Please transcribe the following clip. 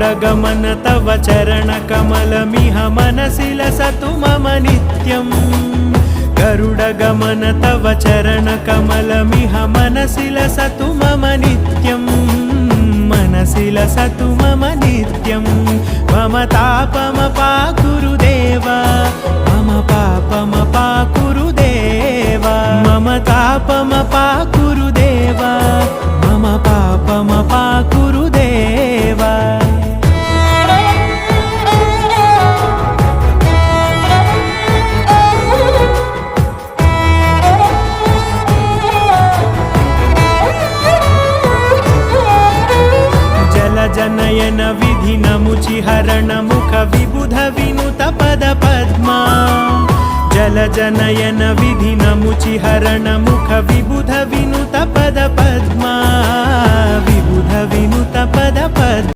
गरुडगमन तव चरणकमलमिह मनसि लसतु मम नित्यम् गरुडगमन तव चरणकमलमिह मनसि लसतु मम नित्यम् मनसि लसतु मम नित्यम् मम तापमपाकुरुदेव मम पापमपाकुरुदेव मम तापमपाकुरुदेव मम पापमपाकुरुदेव जनयन विधिनमुचिहरण मुख विबुध विनुत पद पद्मा जलजनयन विधिनमुचिहरण मुख विबुध विनुत पद पद्मा विबुध विनुत पद पद्मा।